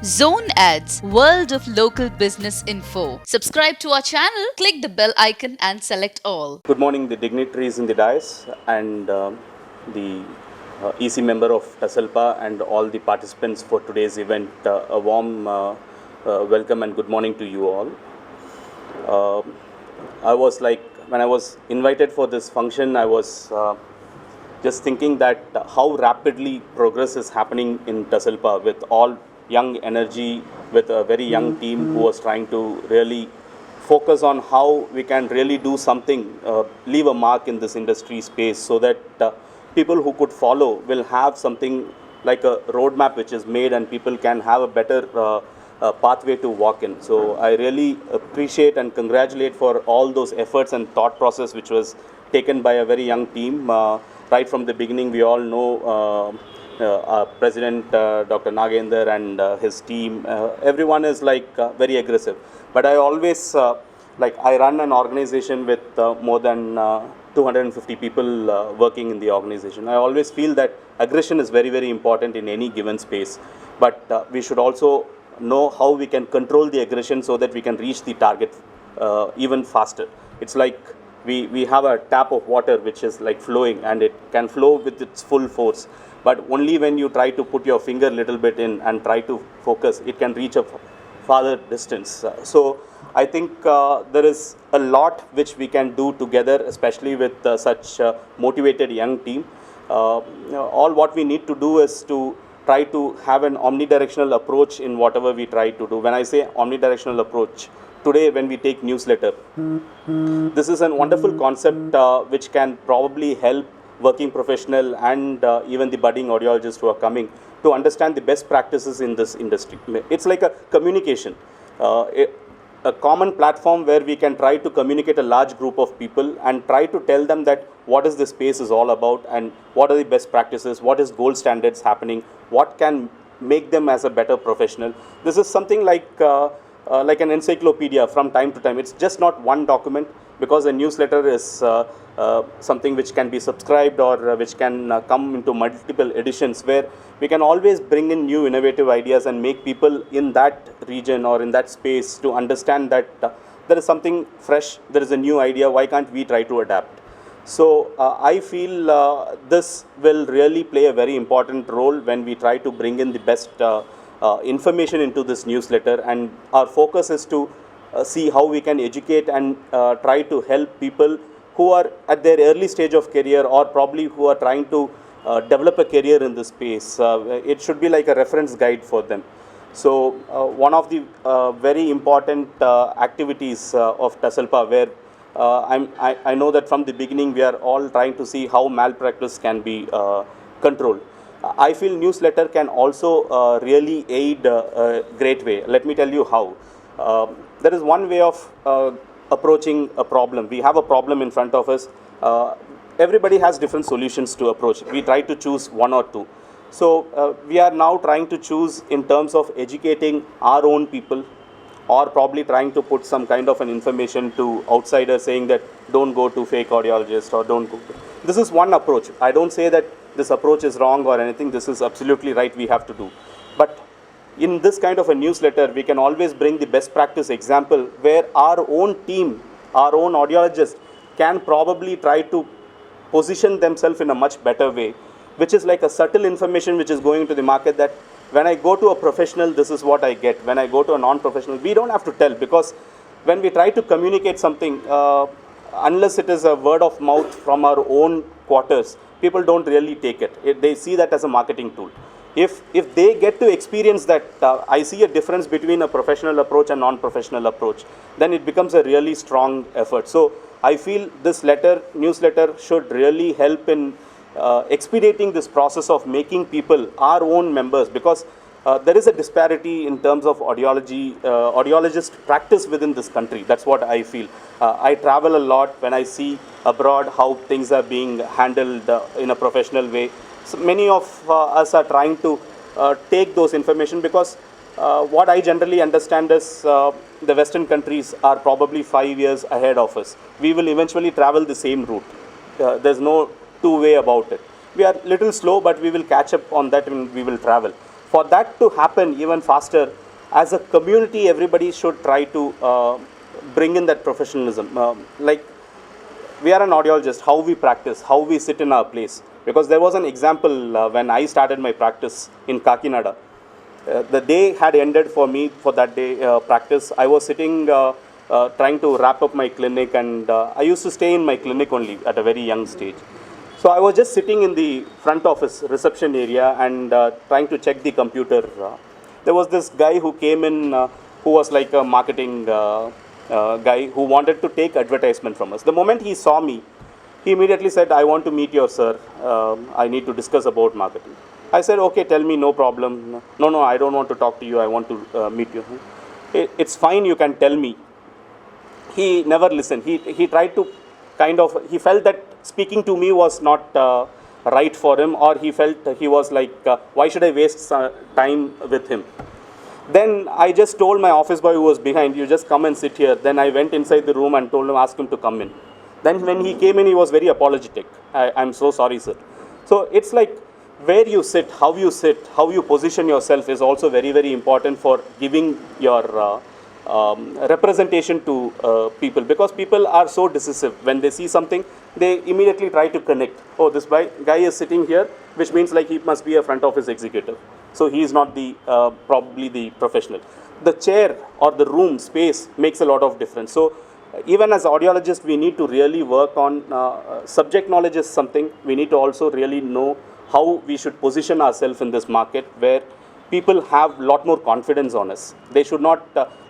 Zone Ads, World of Local Business Info. Subscribe to our channel, click the bell icon and select all. Good morning, the dignitaries in the dais and the EC member of Taslpa and all the participants for today's event. A warm welcome and good morning to you all. When I was invited for this function, I was just thinking that how rapidly progress is happening in Taslpa with all young energy, with a very young team who was trying to really focus on how we can really do something, leave a mark in this industry space so that people who could follow will have something like a roadmap which is made and people can have a better pathway to walk in. So I really appreciate and congratulate for all those efforts and thought process which was taken by a very young team. Right from the beginning, we all know our President Dr. Nagender and his team. Everyone is very aggressive. But I always, I run an organization with more than 250 people working in the organization. I always feel that aggression is very, very important in any given space. But we should also know how we can control the aggression so that we can reach the target even faster. It's like we have a tap of water which is like flowing and it can flow with its full force. But only when you try to put your finger a little bit in and try to focus, it can reach a farther distance. So I think there is a lot which we can do together, especially with such motivated young team. All what we need to do is to try to have an omnidirectional approach in whatever we try to do. When I say omnidirectional approach, today when we take newsletter, this is a wonderful concept which can probably help working professional and even the budding audiologists who are coming to understand the best practices in this industry. It's like a communication, a common platform where we can try to communicate a large group of people and try to tell them that what is the space is all about and what are the best practices, what is gold standards happening, what can make them as a better professional. This is something like an encyclopedia from time to time. It's just not one document, because a newsletter is something which can be subscribed or which can come into multiple editions, where we can always bring in new innovative ideas and make people in that region or in that space to understand that there is something fresh, there is a new idea, why can't we try to adapt? So I feel this will really play a very important role when we try to bring in the best information into this newsletter, and our focus is to see how we can educate and try to help people who are at their early stage of career or probably who are trying to develop a career in this space. It should be like a reference guide for them. So one of the very important activities of Taslpa, where I know that from the beginning we are all trying to see how malpractice can be controlled. I feel newsletter can also really aid a great way. Let me tell you how. There is one way of approaching a problem. We have a problem in front of us. Everybody has different solutions to approach. We try to choose one or two. So we are now trying to choose in terms of educating our own people, or probably trying to put some kind of an information to outsiders saying that don't go to fake audiologists or don't go. This is one approach. I don't say that this approach is wrong or anything. This is absolutely right, we have to do. But in this kind of a newsletter, we can always bring the best practice example where our own team, our own audiologists can probably try to position themselves in a much better way, which is like a subtle information which is going to the market, that when I go to a professional, this is what I get. When I go to a non-professional, we don't have to tell, because when we try to communicate something, unless it is a word of mouth from our own quarters, people don't really take it. They see that as a marketing tool. If they get to experience that I see a difference between a professional approach and non-professional approach, then it becomes a really strong effort. So I feel this newsletter should really help in expediting this process of making people our own members, because there is a disparity in terms of audiologist practice within this country. That's what I feel. I travel a lot. When I see abroad how things are being handled in a professional way, so many of us are trying to take those information, because what I generally understand is the Western countries are probably 5 years ahead of us. We will eventually travel the same route. There's no two way about it. We are little slow, but we will catch up on that and we will travel. For that to happen even faster, as a community, everybody should try to bring in that professionalism. Like we are an audiologist, how we practice, how we sit in our place. Because there was an example when I started my practice in Kakinada. The day had ended for me for that day practice. I was sitting trying to wrap up my clinic, and I used to stay in my clinic only at a very young stage. So I was just sitting in the front office reception area and trying to check the computer. There was this guy who came in who was like a marketing guy who wanted to take advertisement from us. The moment he saw me, he immediately said, "I want to meet your sir. I need to discuss about marketing." I said, "Okay, tell me, no problem." No, I don't want to talk to you. I want to meet you. It's fine, you can tell me. He never listened. He tried to he felt that speaking to me was not right for him, or he felt he was like, why should I waste time with him? Then I just told my office boy who was behind, "You just come and sit here." Then I went inside the room and told him, ask him to come in. Then when he came in, he was very apologetic. "I'm so sorry, sir." So it's like where you sit, how you position yourself is also very, very important for giving your representation to people, because people are so decisive. When they see something, they immediately try to connect. Oh, this guy is sitting here, which means like he must be a front office executive. So he is not the probably the professional. The chair or the room space makes a lot of difference. So even as audiologists, we need to really work on subject knowledge is something. We need to also really know how we should position ourselves in this market, where people have a lot more confidence on us. They should not,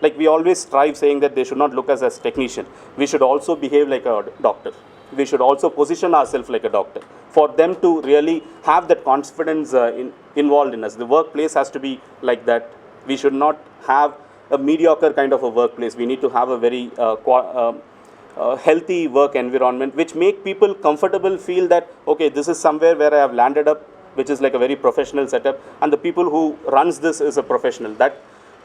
like we always strive saying that they should not look us as technician. We should also behave like a doctor. We should also position ourselves like a doctor, for them to really have that confidence involved in us. The workplace has to be like that. We should not have a mediocre kind of a workplace. We need to have a very healthy work environment, which make people comfortable, feel that, okay, this is somewhere where I have landed up, which is like a very professional setup, and the people who runs this is a professional. That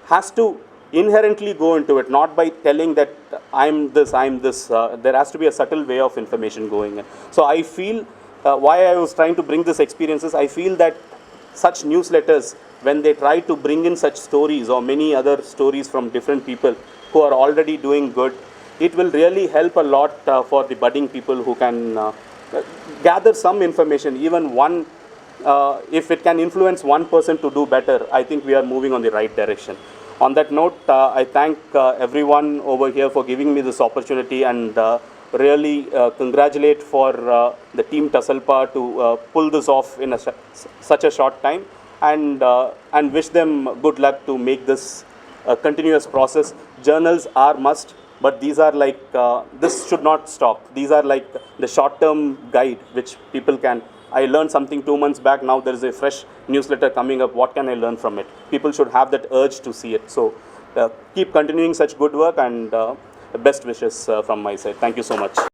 has to inherently go into it, not by telling that I'm this. There has to be a subtle way of information going in. So I feel, why I was trying to bring this experiences, I feel that such newsletters, when they try to bring in such stories or many other stories from different people who are already doing good, it will really help a lot for the budding people who can gather some information. Even one, if it can influence one person to do better, I think we are moving on the right direction. On that note, I thank everyone over here for giving me this opportunity, and really congratulate for the team Taslpa to pull this off in such a short time, and wish them good luck to make this a continuous process. Journals are must, but these are like, this should not stop. These are like the short-term guide which people can. I learned something 2 months back, now there is a fresh newsletter coming up. What can I learn from it? People should have that urge to see it. So keep continuing such good work, and best wishes from my side. Thank you so much.